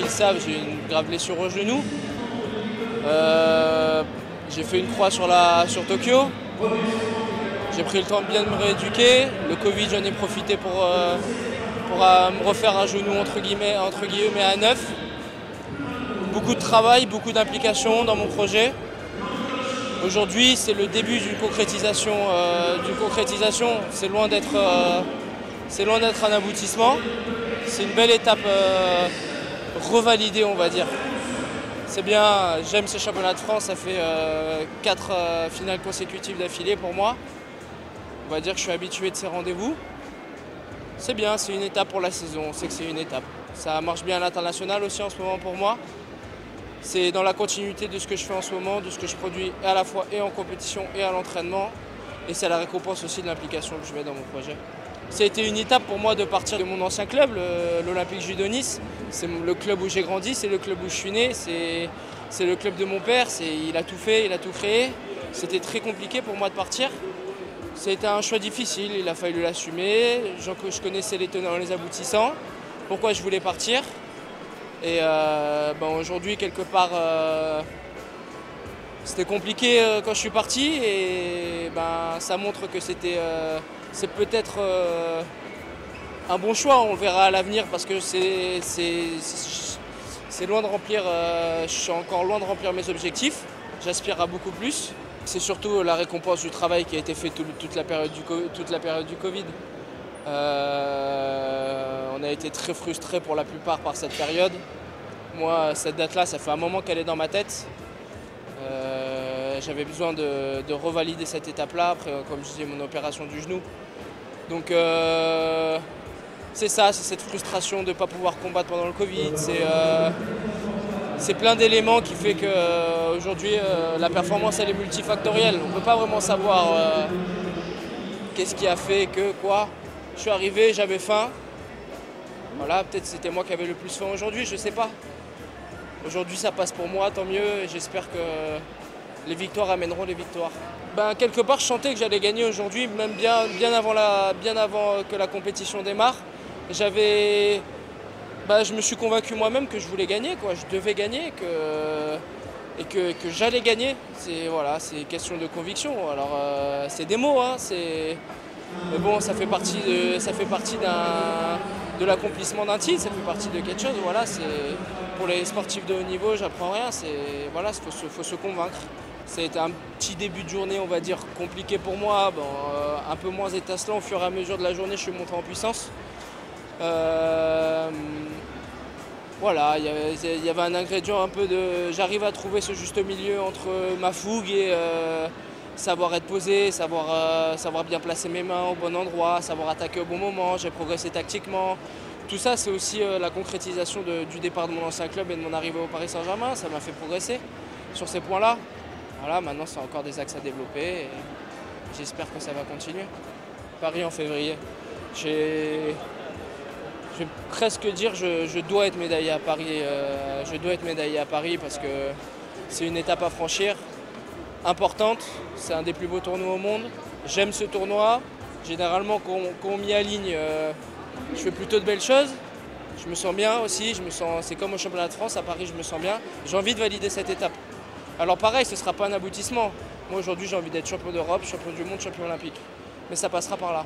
le savent, j'ai une grave blessure au genou. J'ai fait une croix sur Tokyo. J'ai pris le temps de bien me rééduquer. Le Covid, j'en ai profité pour me refaire un genou entre guillemets à neuf. Beaucoup de travail, beaucoup d'implication dans mon projet. Aujourd'hui, c'est le début d'une concrétisation. C'est loin d'être un aboutissement. C'est une belle étape revalidée, on va dire. C'est bien, j'aime ces championnats de France, ça fait 4 finales consécutives d'affilée pour moi. On va dire que je suis habitué de ces rendez-vous. C'est bien, c'est une étape pour la saison, on sait que c'est une étape. Ça marche bien à l'international aussi en ce moment pour moi. C'est dans la continuité de ce que je fais en ce moment, de ce que je produis à la fois et en compétition et à l'entraînement. Et c'est la récompense aussi de l'implication que je mets dans mon projet. Ça a été une étape pour moi de partir de mon ancien club, l'Olympique Judo Nice. C'est le club où j'ai grandi, c'est le club où je suis né, c'est le club de mon père. Il a tout fait, il a tout créé. C'était très compliqué pour moi de partir. C'était un choix difficile, il a fallu l'assumer. Je connaissais les tenants et les aboutissants. Pourquoi je voulais partir. Et aujourd'hui, quelque part, c'était compliqué quand je suis parti. Et ça montre que c'est peut-être un bon choix. On verra à l'avenir parce que c'est loin de remplir. Je suis encore loin de remplir mes objectifs. J'aspire à beaucoup plus. C'est surtout la récompense du travail qui a été fait toute la période du Covid. On a été très frustrés pour la plupart par cette période. Moi, cette date-là, ça fait un moment qu'elle est dans ma tête. J'avais besoin de revalider cette étape-là, après, comme je disais, mon opération du genou. Donc c'est ça, c'est cette frustration de ne pas pouvoir combattre pendant le Covid. C'est plein d'éléments qui fait qu'aujourd'hui, la performance, elle est multifactorielle. On ne peut pas vraiment savoir qu'est-ce qui a fait que quoi. Je suis arrivé, j'avais faim. Voilà, peut-être c'était moi qui avais le plus faim aujourd'hui, je ne sais pas. Aujourd'hui, ça passe pour moi, tant mieux. Et j'espère que les victoires amèneront les victoires. Quelque part, je sentais que j'allais gagner aujourd'hui, même bien avant que la compétition démarre. Je me suis convaincu moi-même que je voulais gagner, quoi. Je devais gagner et que j'allais gagner. C'est question de conviction. Alors, c'est des mots, hein, mais bon, ça fait partie de l'accomplissement d'un titre, ça fait partie de quelque chose. Voilà, pour les sportifs de haut niveau, j'apprends rien. Faut se convaincre. C'était un petit début de journée, on va dire, compliqué pour moi, un peu moins étincelant. Au fur et à mesure de la journée, je suis monté en puissance. Voilà, il y avait un ingrédient un peu de... J'arrive à trouver ce juste milieu entre ma fougue et savoir être posé, savoir bien placer mes mains au bon endroit, savoir attaquer au bon moment. J'ai progressé tactiquement. Tout ça, c'est aussi la concrétisation du départ de mon ancien club et de mon arrivée au Paris Saint-Germain. Ça m'a fait progresser sur ces points-là. Voilà, maintenant, c'est encore des axes à développer et j'espère que ça va continuer. Paris en février. Je vais presque dire je dois être médaillé à Paris. Je dois être médaillé à Paris parce que c'est une étape à franchir, importante. C'est un des plus beaux tournois au monde. J'aime ce tournoi. Généralement, quand on m'y aligne, je fais plutôt de belles choses. Je me sens bien aussi. C'est comme au championnat de France, à Paris, je me sens bien. J'ai envie de valider cette étape. Alors pareil, ce ne sera pas un aboutissement. Moi aujourd'hui, j'ai envie d'être champion d'Europe, champion du monde, champion olympique. Mais ça passera par là.